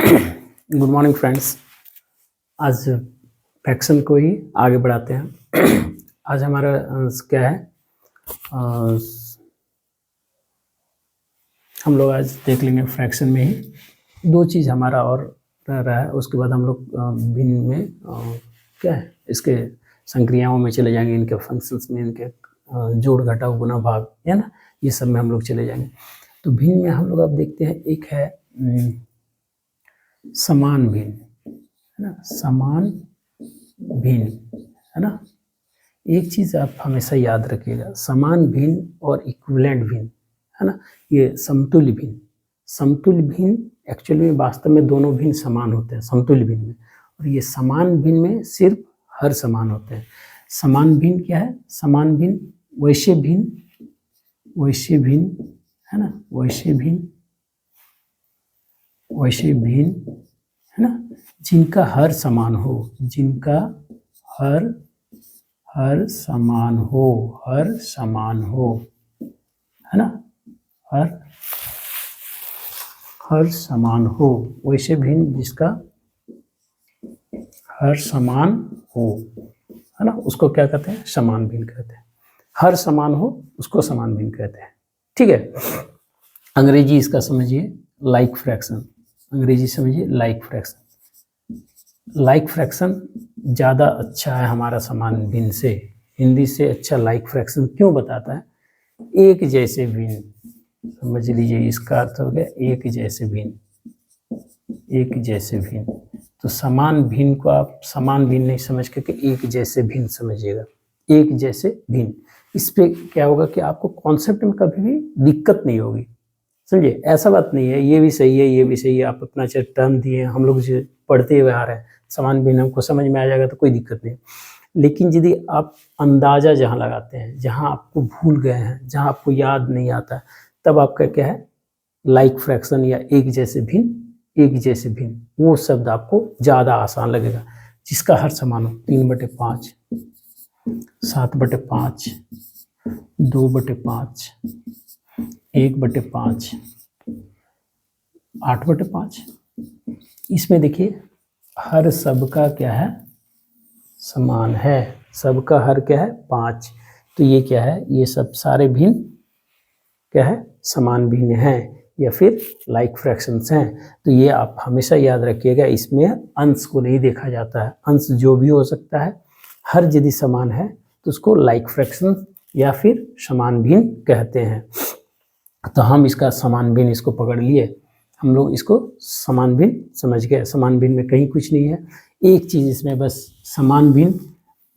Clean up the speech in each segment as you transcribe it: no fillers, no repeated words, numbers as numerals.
Good morning friends. आज fraction को ही आगे बढ़ाते हैं। आज हमारा क्या है, हम लोग आज देख लेंगे फ्रैक्शन में ही दो चीज़ हमारा और रह रहा है। उसके बाद हम लोग भिन्न में क्या है, इसके संक्रियाओं में चले जाएंगे, इनके फंक्शंस में, इनके जोड़ घटाव गुना भाग है ना, ये सब में हम लोग चले जाएंगे। तो भिन्न में हम लोग अब देखते हैं, एक है समान भिन्न, है ना, समान भिन्न, है ना। एक चीज़ आप हमेशा याद रखिएगा, समान भिन्न और इक्विवेलेंट भिन्न, है ना, ये समतुल्य भिन्न। समतुल्य भिन्न एक्चुअली में वास्तव में दोनों भिन्न समान होते हैं समतुल्य भिन्न में, और ये समान भिन्न में सिर्फ हर समान होते हैं। समान भिन्न क्या है? समान भिन्न वैश्य भिन्न, वैश्य भिन्न, है ना, वैश्य भिन्न, वैश्य भिन्न, है ना, जिनका हर समान हो, जिनका हर समान हो, हर समान हो, है ना, हर समान हो, वैसे भिन्न जिसका हर समान हो, है ना, उसको क्या कहते हैं? समान भिन्न कहते हैं। हर समान हो उसको समान भिन्न कहते हैं। ठीक है। अंग्रेजी इसका समझिए लाइक फ्रैक्शन, अंग्रेजी समझिए लाइक फ्रैक्शन। लाइक फ्रैक्शन ज़्यादा अच्छा है हमारा समान भिन्न से, हिंदी से अच्छा लाइक फ्रैक्शन क्यों बताता है? एक जैसे भिन्न, समझ लीजिए, इसका अर्थ हो गया एक जैसे भिन्न, एक जैसे भिन्न। तो समान भिन्न को आप समान भिन्न नहीं समझ करके एक जैसे भिन्न समझिएगा, एक जैसे भिन्न। इस पे क्या होगा कि आपको कॉन्सेप्ट में कभी भी दिक्कत नहीं होगी, समझिए। ऐसा बात नहीं है ये भी सही है ये भी सही है, आप अपना टर्म दिए, हम लोग जो पढ़ते हुए आ रहे हैं, समान भिन्न हमको समझ में आ जाएगा तो कोई दिक्कत नहीं। लेकिन यदि आप अंदाज़ा जहाँ लगाते हैं, जहाँ आपको भूल गए हैं, जहाँ आपको याद नहीं आता, तब आपका क्या है, लाइक फ्रैक्शन या एक जैसे भिन्न, एक जैसे भिन्न, वो शब्द आपको ज़्यादा आसान लगेगा। जिसका हर समान हो, 3/5, 7/5, 2/5, 1/5, 8/5। इसमें देखिए हर सबका क्या है, समान है, सबका हर क्या है, 5। तो ये क्या है, ये सब सारे भिन्न क्या है, समान भिन्न हैं या फिर लाइक फ्रैक्शंस हैं। तो ये आप हमेशा याद रखिएगा, इसमें अंश को नहीं देखा जाता है, अंश जो भी हो सकता है, हर यदि समान है तो उसको लाइक फ्रैक्शन या फिर समान भिन्न कहते हैं। तो हम इसका समान भिन्न इसको पकड़ लिए, हम लोग इसको समान भिन्न समझ गए। समान भिन्न में कहीं कुछ नहीं है, एक चीज़ इसमें बस समान भिन्न,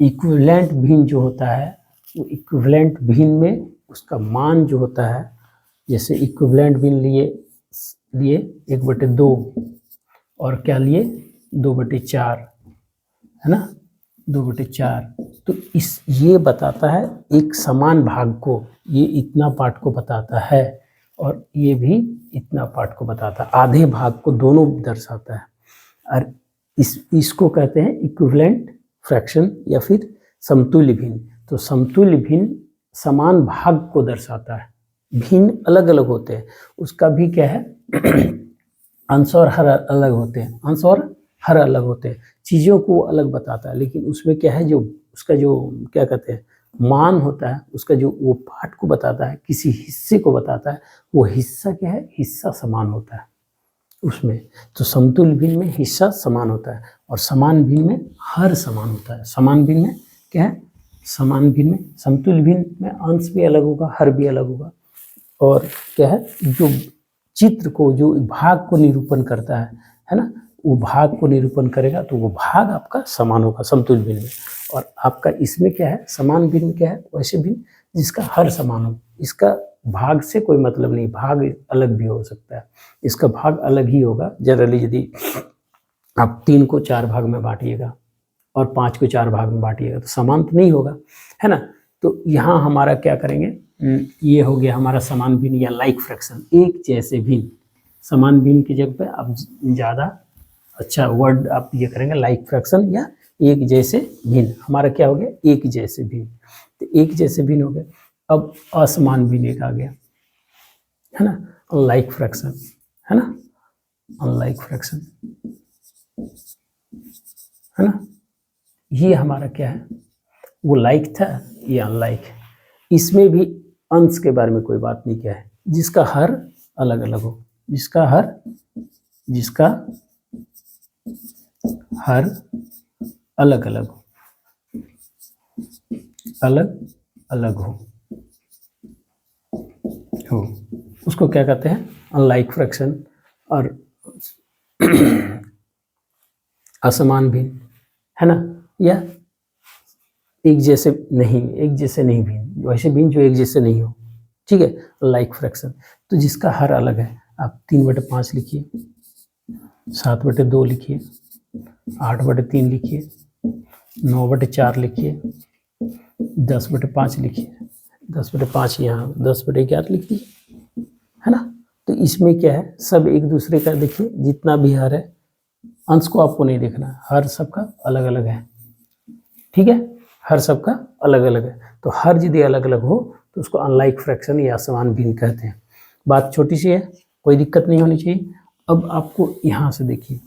इक्विवेलेंट भिन्न जो होता है, वो इक्विवेलेंट भिन्न में उसका मान जो होता है, जैसे इक्विवेलेंट भिन्न लिए 1/2 और क्या लिए 2/4, है ना, 2/4। तो ये बताता है एक समान भाग को, ये इतना पार्ट को बताता है और ये भी इतना पार्ट को बताता है, आधे भाग को दोनों दर्शाता है। और इसको कहते हैं इक्विवेलेंट फ्रैक्शन या फिर समतुल्य भिन्न। तो समतुल्य भिन्न समान भाग को दर्शाता है, भिन्न अलग अलग होते हैं, उसका भी क्या है अंश और हर अलग होते हैं, अंश और हर अलग होते हैं, चीज़ों को अलग बताता है। लेकिन उसमें क्या है, जो उसका जो क्या कहते हैं मान होता है, उसका जो वो पार्ट को बताता है, किसी हिस्से को बताता है, वो हिस्सा क्या है, हिस्सा समान होता है उसमें। तो समतुल्य भिन्न में हिस्सा समान होता है और समान भिन्न में हर समान होता है। समान भिन्न में क्या है, समान भिन्न में, समतुल्य भिन्न में अंश भी अलग होगा, हर भी अलग होगा, और क्या है, जो चित्र को, जो भाग को निरूपण करता है ना, वो भाग को निरूपण करेगा तो वो भाग आपका समान होगा समतुल्य भिन्न में। और आपका इसमें क्या है, समान भिन्न क्या है, वैसे भिन्न जिसका हर समान हो। इसका भाग से कोई मतलब नहीं, भाग अलग भी हो सकता है, इसका भाग अलग ही होगा। जनरली यदि आप 3 को 4 भाग में बांटिएगा और 5 को 4 भाग में बांटिएगा तो समान तो नहीं होगा, है ना। तो यहाँ हमारा क्या करेंगे, ये हो गया हमारा समान भिन्न या लाइक फ्रैक्शन, एक जैसे भिन्न। समान भिन्न की जगह पे आप ज़्यादा अच्छा वर्ड आप ये करेंगे लाइक फ्रैक्शन या एक जैसे भिन्न। हमारा क्या हो गया, एक जैसे भिन्न। तो एक जैसे भिन्न हो गया। अब असमान भिन्न एक आ गया, है ना, लाइक फ्रैक्शन, है ना। अनलाइक फ्रैक्शन, है ना। ये हमारा क्या है, वो लाइक था, ये अनलाइक है। इसमें भी अंश के बारे में कोई बात नहीं किया है, जिसका हर अलग अलग हो, जिसका हर अलग अलग हो, उसको क्या कहते हैं, अनलाइक फ्रैक्शन। और असमान भिन्न, है ना, या एक जैसे नहीं भिन्न, वैसे भिन्न जो एक जैसे नहीं हो, ठीक है, लाइक फ्रैक्शन। तो जिसका हर अलग है, आप 3/5 लिखिए, 7/2 लिखिए, 8/3 लिखिए, 9/4 लिखिए, 10/5 लिखिए, 10/5 यहाँ, 10/11 लिख दीजिए, है ना। तो इसमें क्या है, सब एक दूसरे का देखिए, जितना भी हर है, अंश को आपको नहीं देखना, हर सबका अलग अलग है, ठीक है, हर सबका अलग अलग है। तो हर यदि अलग अलग हो तो उसको अनलाइक फ्रैक्शन या असमान भिन्न कहते हैं। बात छोटी सी है, कोई दिक्कत नहीं होनी चाहिए। अब आपको यहाँ से देखिए,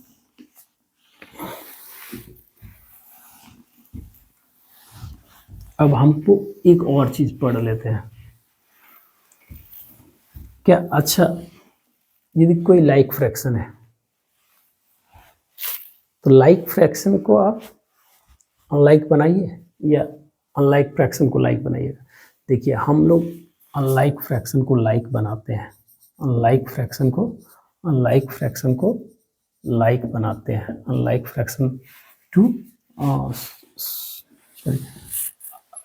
अब हमको एक और चीज पढ़ लेते हैं क्या। अच्छा, यदि कोई लाइक फ्रैक्शन है तो लाइक फ्रैक्शन को आप अनलाइक बनाइए या अनलाइक फ्रैक्शन को लाइक बनाइएगा। देखिए, हम लोग अनलाइक फ्रैक्शन को लाइक बनाते हैं, अनलाइक फ्रैक्शन को लाइक बनाते हैं, अनलाइक फ्रैक्शन टू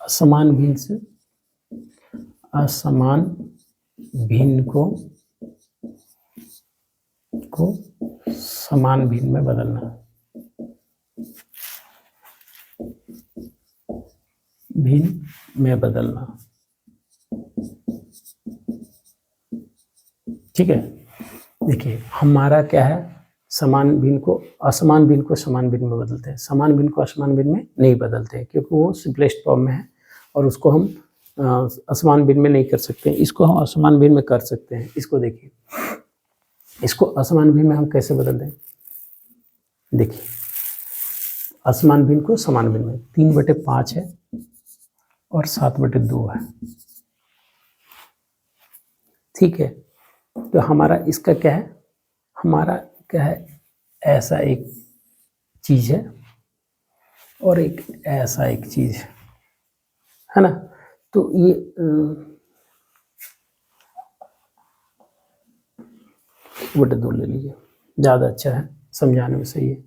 असमान भिन्न से असमान भिन्न को समान भिन्न में बदलना, भिन्न में बदलना, ठीक है। देखिए, हमारा क्या है, समान भिन्न को असमान भिन्न को समान भिन्न में बदलते हैं, समान भिन्न को असमान भिन्न में नहीं बदलते हैं, क्योंकि वो सिंपलेस्ट फॉर्म में है और उसको हम असमान भिन्न में नहीं कर सकते हैं, इसको हम असमान भिन्न में कर सकते हैं। इसको देखिए, इसको असमान भिन्न में हम कैसे बदल दें। देखिए, असमान भिन्न को समान भिन्न में 3/5 है और 7/2 है, ठीक है। तो हमारा इसका क्या है, हमारा क्या है, ऐसा एक चीज है और एक ऐसा एक चीज है ना। तो ये 1/2 ले लीजिए, ज़्यादा अच्छा है, समझाने में सही है।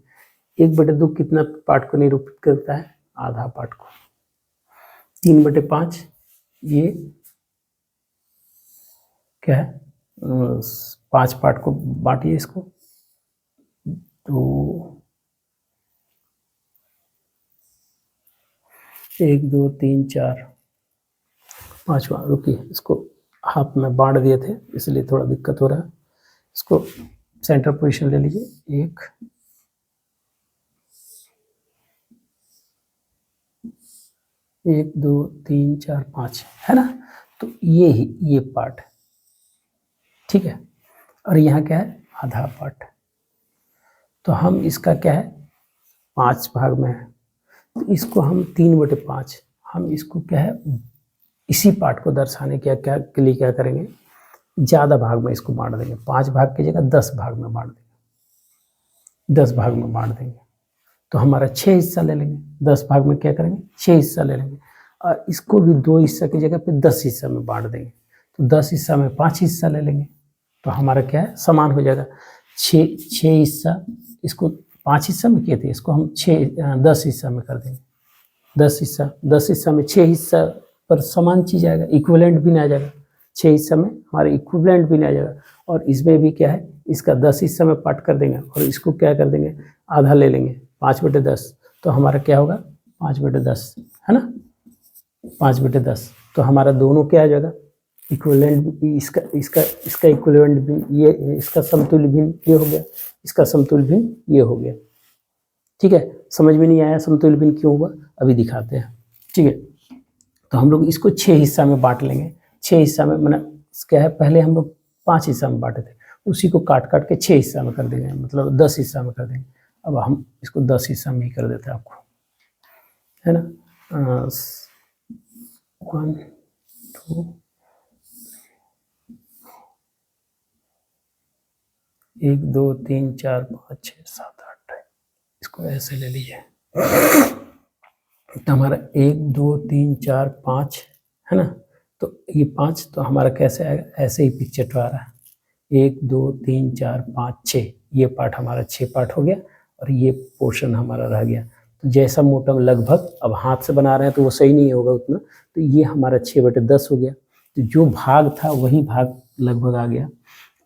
1/2 कितना पार्ट को निरूपित करता है, आधा पार्ट को। 3/5 ये क्या है, 5 पार्ट को बांटिए इसको, तो 1 2 3 4 5वां, रुकिए, इसको हाथ में बांट दिए थे इसलिए थोड़ा दिक्कत हो रहा है। इसको सेंटर पोजीशन ले लीजिए, 1 2 3 4 5, है ना। तो ये पार्ट, ठीक है, और यहाँ क्या है, आधा पार्ट। तो हम इसका क्या है, 5 भाग में है, तो इसको हम 3/5, हम इसको क्या है, इसी पार्ट को दर्शाने के लिए क्या करेंगे, ज़्यादा भाग में इसको बांट देंगे, 5 भाग की जगह 10 भाग में बांट देंगे, 10 भाग में बांट देंगे। तो हमारा 6 हिस्सा ले लेंगे, 10 भाग में क्या करेंगे, 6 हिस्सा ले लेंगे, और इसको भी 2 हिस्सा की जगह पे 10 हिस्सा में बांट देंगे। तो 10 हिस्सा में 5 हिस्सा ले लेंगे, तो हमारा क्या है, समान हो जाएगा। 6 हिस्सा, इसको 5 हिस्सा में किए थे, इसको हम 10 हिस्सा में कर देंगे। 10 हिस्सा में 6 हिस्सा पर समान चीज आएगा, इक्विवेलेंट भी नहीं आ जाएगा, 6 हिस्सा में हमारे इक्विवेलेंट भी नहीं आ जाएगा। और इसमें भी क्या है, इसका 10 हिस्सा में पार्ट कर देंगे और इसको क्या कर देंगे, आधा ले लेंगे, 5/10। तो हमारा क्या होगा, 5/10, है ना, 5/10। तो हमारा दोनों क्या आ जाएगा, इक्विवेलेंट, इसका इक्विवेलेंट भी ये, इसका समतुल्य भिन्न ये हो गया, इसका समतुल्य भिन्न ये हो गया, ठीक है। समझ में नहीं आया समतुल्य भिन्न क्यों हुआ, अभी दिखाते हैं, ठीक है। तो हम लोग इसको 6 हिस्सा में बांट लेंगे, 6 हिस्सा में, मैंने क्या है, पहले हम लोग 5 हिस्सा में बांटे थे, उसी को काट काट के 6 हिस्सा में कर देंगे, मतलब 10 हिस्सा में कर देंगे। अब हम इसको 10 हिस्सा में ही कर देते हैं आपको, है ना। 1 2 1 2 3 4 5 6 7 8, इसको ऐसे ले लीजिए। तो हमारा 1 2 3 4 5 है ना, तो ये 5 तो हमारा कैसे आएगा, ऐसे ही पिक्चर तो आ रहा है। 1 2 3 4 5 6, ये पार्ट हमारा 6 पार्ट हो गया और ये पोर्शन हमारा रह गया। तो जैसा मोटा लगभग, अब हाथ से बना रहे हैं तो वो सही नहीं होगा उतना, तो ये हमारा 6/10 हो गया। तो जो भाग था वही भाग लगभग आ गया।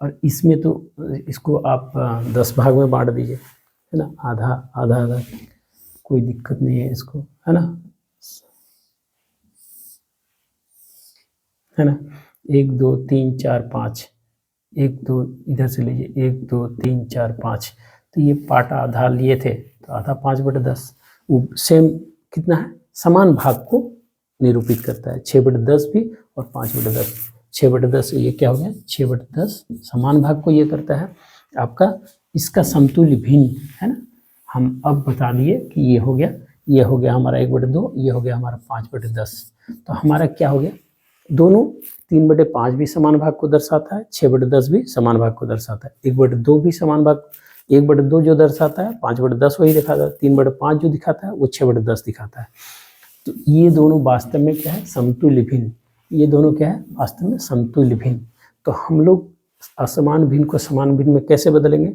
और इसमें तो इसको आप 10 भाग में बांट दीजिए, है ना, आधा आधा आधा, कोई दिक्कत नहीं है इसको, है ना, 1 2 3 4 5, 1 2 इधर से लीजिए, 1 2 3 4 5, तो ये पार्ट आधा लिए थे, तो आधा 5/10 वो सेम कितना है, समान भाग को निरूपित करता है। 6/10 भी और 5/10, 6/10 ये क्या हो गया, 6/10 समान भाग को ये करता है आपका, इसका समतुल्य भिन्न, है ना। हम अब बता दिए कि ये हो गया, ये हो गया हमारा 1/2, ये हो गया हमारा 5/10। तो हमारा क्या हो गया, दोनों 3/5 भी समान भाग को दर्शाता है, 6/10 भी समान भाग को दर्शाता है, 1/2 भी समान भाग, 1/2 जो दर्शाता है 5/10 वही दिखाता है, 3/5 जो दिखाता है वो 6/10 दिखाता है। तो ये दोनों वास्तव में क्या है, समतुल्य भिन्न, ये दोनों क्या है, वास्तव में समतुल्य भिन्न। तो हम लोग असमान भिन्न को समान भिन्न में कैसे बदलेंगे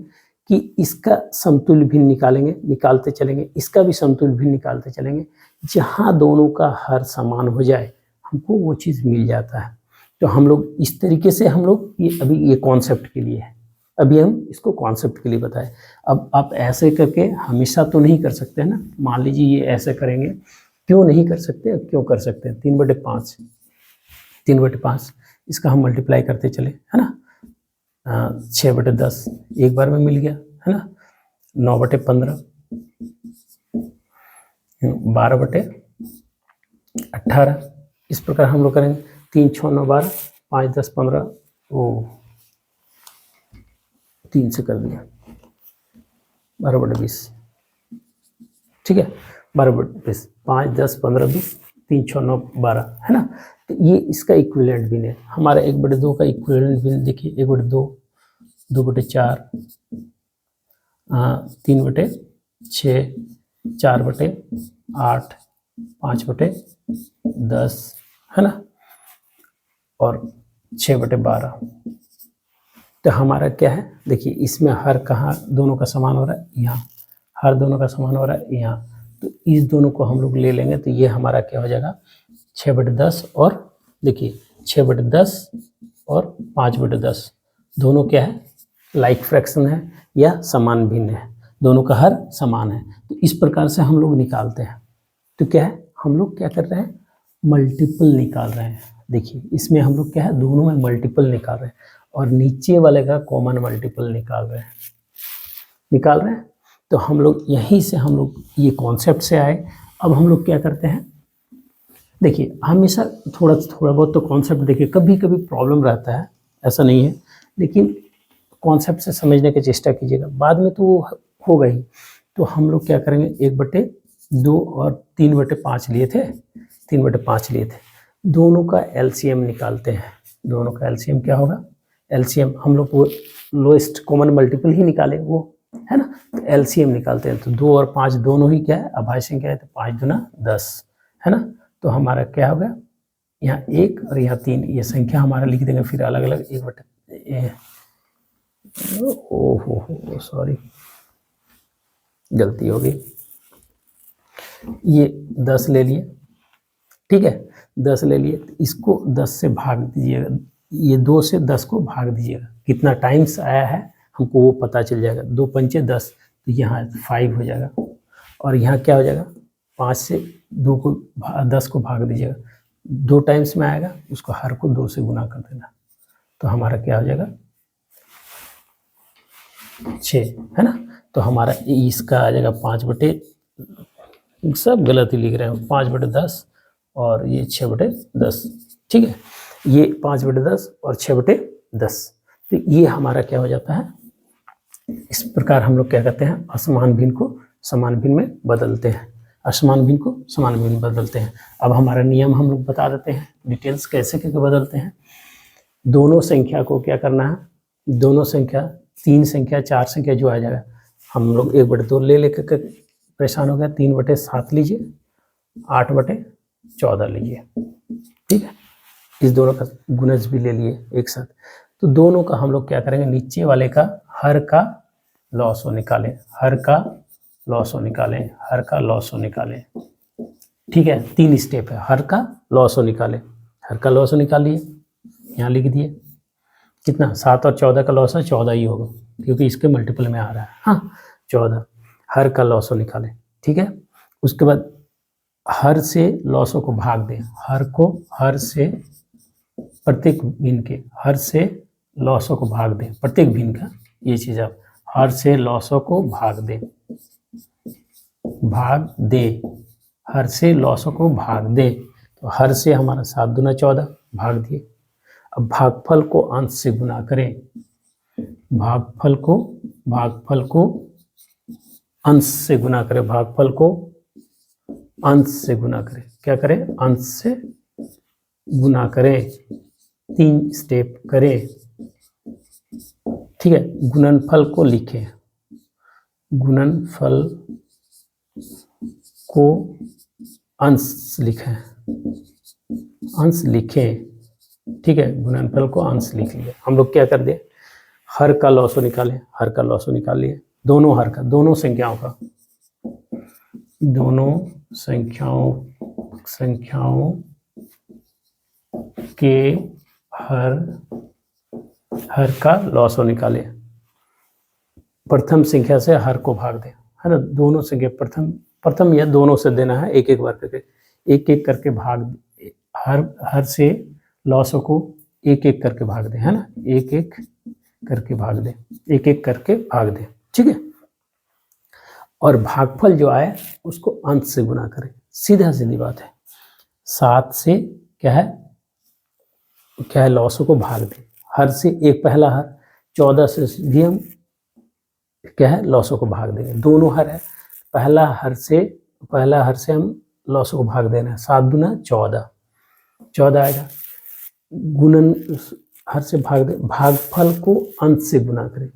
कि इसका समतुल्य भिन्न निकालेंगे, निकालते चलेंगे, इसका भी समतुल्य भिन्न निकालते चलेंगे, जहाँ दोनों का हर समान हो जाए हमको वो चीज़ मिल जाता है। तो हम लोग इस तरीके से, हम लोग ये अभी ये कॉन्सेप्ट के लिए है, अभी हम इसको कॉन्सेप्ट के लिए बताएं। अब आप ऐसे करके हमेशा तो नहीं कर सकते हैं ना, मान लीजिए ये ऐसे करेंगे, क्यों नहीं कर सकते, क्यों कर सकते हैं, 3/5, 3/5 इसका हम मल्टीप्लाई करते चले, है ना, 6/10 एक बार में मिल गया, है ना, 9/15, 12/18, इस प्रकार हम लोग करेंगे। 3 6 9 12, 5 10 15, वो 3 से कर दिया, 12/20, ठीक है, 12/20, 5 10 15 20, 3 6 9 12, है ना। तो ये इसका इक्विवेलेंट भिन्न है। हमारा 1/2 का इक्विवेलेंट भिन्न देखिए, 1/2, 2/4, 3/6, 4/8, 5/10, है ना, और 6/12। तो हमारा क्या है, देखिए इसमें हर कहाँ दोनों का समान हो रहा है, यहाँ हर दोनों का समान हो रहा है यहाँ, तो इस दोनों को हम लोग ले लेंगे, तो ये हमारा क्या हो जाएगा, 6/10, और देखिए 6/10 और 5/10 दोनों क्या है, लाइक फ्रैक्शन है या समान भिन्न है, दोनों का हर समान है। तो इस प्रकार से हम लोग निकालते हैं। तो क्या है, हम लोग क्या कर रहे हैं, मल्टीपल निकाल रहे हैं। देखिए इसमें हम लोग क्या है, दोनों में मल्टीपल निकाल रहे हैं, और नीचे वाले का कॉमन मल्टीपल निकाल रहे हैं। तो हम लोग यहीं से हम लोग ये कॉन्सेप्ट से आए। अब हम लोग क्या करते हैं, देखिए हमेशा थोड़ा बहुत तो कॉन्सेप्ट, देखिए कभी कभी प्रॉब्लम रहता है, ऐसा नहीं है, लेकिन कॉन्सेप्ट से समझने की चेष्टा कीजिएगा, बाद में तो वो होगा ही। तो हम लोग क्या करेंगे, 1/2 और 3/5 लिए थे, 3/5 लिए थे, दोनों का एलसीएम निकालते हैं। दोनों का एलसीएम क्या होगा, एलसीएम हम लोग वो लोएस्ट कॉमन मल्टीपल ही निकाले वो, है ना। तो एलसीएम निकालते हैं, तो 2 और 5 दोनों ही क्या है, अभाज्य संख्या है, तो 5 दूना 10, है ना। तो हमारा क्या होगा, यहाँ 1 और यहाँ 3, ये संख्या हमारा लिख देंगे फिर अलग अलग, 1/, ओहो सॉरी गलती हो गई, ये 10 ले लिए, ठीक है, 10 ले लिए, इसको 10 से भाग दीजिएगा, ये 2 से 10 को भाग दीजिएगा, कितना टाइम्स आया है हमको वो पता चल जाएगा। 2 पंचे 10, तो यहाँ 5 हो जाएगा, और यहाँ क्या हो जाएगा, 5 से 2 को 10 को भाग दीजिएगा, 2 टाइम्स में आएगा, उसको हर को 2 से गुना कर देना, तो हमारा क्या हो जाएगा, 6, है ना। तो हमारा इसका आ जाएगा 5/, सब गलत ही लिख रहे हैं, 5/10 और ये 6/10, ठीक है, ये 5/10 और 6/10, तो ये हमारा क्या हो जाता है, इस प्रकार हम लोग क्या करते हैं, असमान भिन्न को समान भिन्न में बदलते हैं, असमान भिन्न को समान भिन्न में बदलते हैं। अब हमारा नियम हम लोग बता देते हैं, डिटेल्स कैसे कैसे बदलते हैं। दोनों संख्या को क्या करना है, दोनों संख्या 3 संख्या 4 संख्या जो आ जाएगा, हम लोग 1/2 ले लेकर परेशान हो गया, 3/7 लीजिए, 8/14 लीजिए, ठीक है। इस दोनों का गुणज भी ले लिए एक साथ। तो दोनों का हम लोग क्या करेंगे, नीचे वाले का हर का लॉसो निकालें, हर का लॉसो निकालें, हर का लॉसो निकालें, ठीक है। 3 स्टेप है, हर का लॉसो निकालें, हर का लॉसो निकालिए, यहाँ लिख दिए। कितना, 7 और 14 का लॉस है, 14 ही होगा क्योंकि इसके मल्टीपल में आ रहा है। हाँ 14, हर का लॉसो निकालें, ठीक है। उसके बाद हर से लॉसों को भाग दें, हर को, हर से प्रत्येक भिन्न के, हर से लॉसों को भाग दें, प्रत्येक भिन्न का, ये चीज आप हर से लॉसों को भाग दें, भाग दे, हर से लॉसों को भाग दे। तो हर से हमारा 7 दूना 14 भाग दिए। अब भागफल को अंश से गुना करें, भागफल को अंश से गुना करें, भागफल को अंश से गुना करें, क्या करें, अंश से गुना करें, 3 स्टेप करें, ठीक है। गुणनफल को लिखें, गुणनफल को अंश लिखें, अंश लिखें, ठीक है। गुणनफल को अंश लिख लिया। हम लोग क्या कर दे, हर का लॉसो निकालें, हर का लॉसो निकाल लिए, दोनों हर का, दोनों संख्याओं का, दोनों संख्याओं के हर का लॉसो निकाले। प्रथम संख्या से हर को भाग दें, है ना। दोनों संख्या प्रथम या दोनों से देना है, एक एक बार करके, एक एक करके भाग, हर से लॉसों को एक एक करके भाग दें, है ना, एक एक करके भाग दें, एक एक करके भाग दें, ठीक है। और भागफल जो आए उसको अंश से गुना करें, सीधा सीधी बात है। 7 से क्या है लॉसों को भाग दें, हर से एक पहला हर, 14 से भी हम क्या है लॉसों को भाग देंगे, दोनों हर है, पहला हर से हम लॉसों को भाग देना है, 7 दूना 14 आएगा। गुणन हर से भाग दे, भागफल को अंश से गुना करें,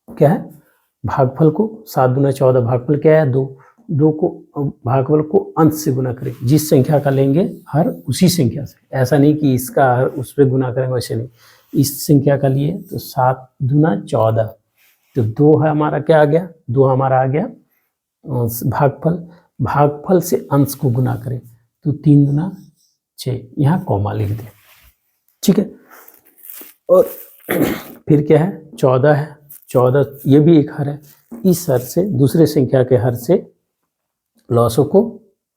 क्या है, भागफल को 7 दूना 14, भागफल क्या है 2 को भागफल को अंश से गुना करें, जिस संख्या का लेंगे हर उसी संख्या से, ऐसा नहीं कि इसका हर उस पर गुना करेंगे, वैसे नहीं। इस संख्या का लिए तो 7 दूना 14, तो 2 है हमारा, क्या आ गया, 2 हमारा आ गया भागफल से अंश को गुना करें तो 3 दूना 6, यहाँ कॉमा लिख दें, ठीक है। और फिर क्या है 14 है, 14 ये भी एक हर है, इस हर से दूसरे संख्या के हर से लॉसों को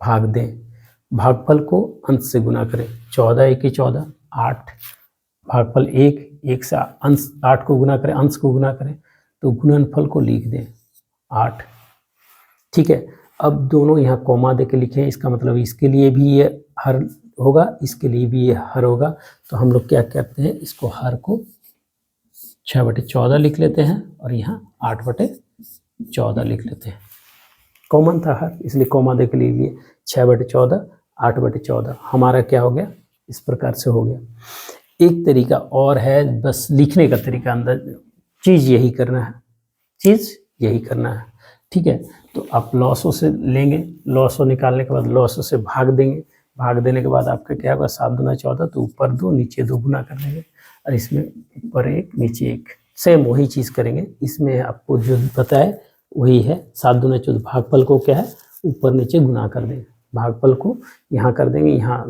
भाग दें, भागफल को अंश से गुना करें, 14 1 14, 8 भागफल 1 से अंश 8 को गुना करें, अंश को गुना करें तो गुणनफल को लिख दें 8, ठीक है। अब दोनों यहाँ कॉमा दे के लिखें, इसका मतलब इसके लिए भी ये हर होगा, इसके लिए भी ये हर होगा। तो हम लोग क्या करते हैं, इसको हर को 6/14 लिख लेते हैं और यहाँ 8/14 लिख लेते हैं। कॉमन था हर, इसलिए कॉमा दे के लिए 6/14 8/14 हमारा क्या हो गया, इस प्रकार से हो गया। एक तरीका और है, बस लिखने का तरीका, अंदर चीज़ यही करना है, ठीक है। तो आप लॉसों से लेंगे, लॉसों निकालने के बाद लॉसों से भाग देंगे, भाग देने के बाद आपका क्या होगा, 7 दूना 14, तो ऊपर 2 नीचे 2 गुना कर देंगे, और इसमें ऊपर 1 नीचे 1, सेम वही चीज़ करेंगे। इसमें आपको जो पता है वही है, 7 दूना 14, भागफल को क्या है ऊपर नीचे गुना कर देंगे, भागफल को यहाँ कर देंगे, यहाँ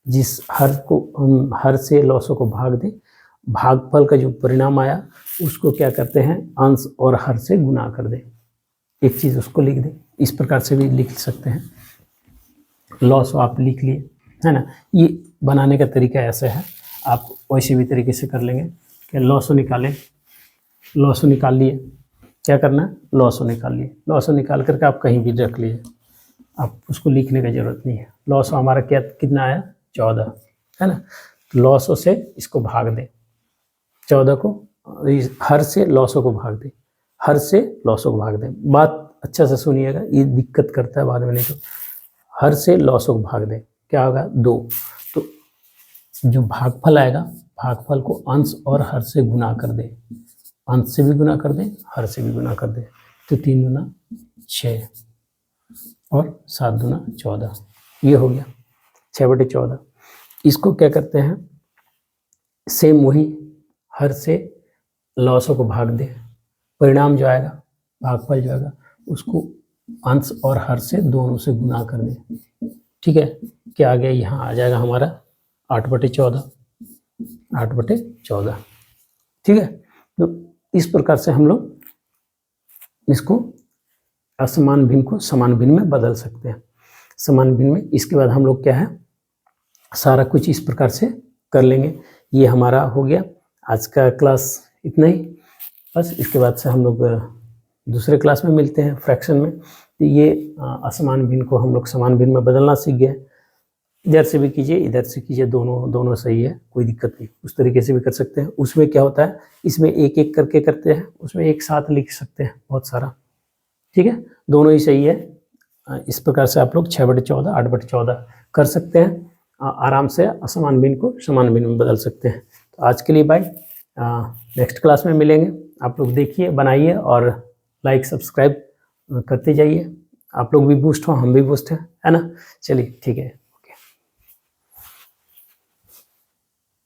जिस हर को हम हर से लॉसों को भाग दें, भागफल का जो परिणाम आया उसको क्या करते हैं, अंश और हर से गुना कर दें, एक चीज़ उसको लिख दें। इस प्रकार से भी लिख सकते हैं, लॉस आप लिख लिए, है ना। ये बनाने का तरीका ऐसा है, आप वैसे भी तरीके से कर लेंगे कि लॉसो निकालें, लॉसो निकाल लिए, क्या करना है, लॉसो निकाल लिए, लॉसो निकाल करके आप कहीं भी रख लिए, आप उसको लिखने की ज़रूरत नहीं है। लॉसो हमारा क्या कितना आया 14, है ना। लॉसो से इसको भाग दें, 14 को हर से लॉसों को भाग दे, हर से लॉसों को भाग दे। बात अच्छा से सुनिएगा, ये दिक्कत करता है बाद में नहीं तो। हर से लॉसों को भाग दे, क्या होगा 2। तो जो भागफल आएगा, भागफल को अंश और हर से गुना कर दे, अंश से भी गुना कर दे, हर से भी गुना कर दे। तो 3 दूना 6 और 7 दूना 14, ये हो गया 6/14। इसको क्या करते हैं, सेम वही हर से लॉसों को भाग दे, परिणाम जो आएगा, भागफल जो आएगा उसको अंश और हर से दोनों से गुना कर दे। ठीक है, क्या आ गया, यहाँ आ जाएगा हमारा 8/14, 8/14। ठीक है, तो इस प्रकार से हम लोग इसको असमान भिन्न को समान भिन्न में बदल सकते हैं, समान भिन्न में। इसके बाद हम लोग क्या है, सारा कुछ इस प्रकार से कर लेंगे। ये हमारा हो गया आज का क्लास, इतना ही बस। इसके बाद से हम लोग दूसरे क्लास में मिलते हैं फ्रैक्शन में। तो ये असमान भिन्न को हम लोग समान भिन्न में बदलना सीख गए। इधर से भी कीजिए, इधर से कीजिए, दोनों सही है, कोई दिक्कत नहीं, उस तरीके से भी कर सकते हैं। उसमें क्या होता है, इसमें एक एक करके करते हैं, उसमें एक साथ लिख सकते हैं बहुत सारा। ठीक है, दोनों ही सही है। इस प्रकार से आप लोग 6/14, 8/14 कर सकते हैं, आराम से असमान भिन्न को समान भिन्न में बदल सकते हैं। तो आज के लिए बाय, नेक्स्ट क्लास में मिलेंगे। आप लोग देखिए, बनाइए और लाइक सब्सक्राइब करते जाइए। आप लोग भी बूस्ट हो, हम भी बूस्ट हैं, है ना। चलिए ठीक है।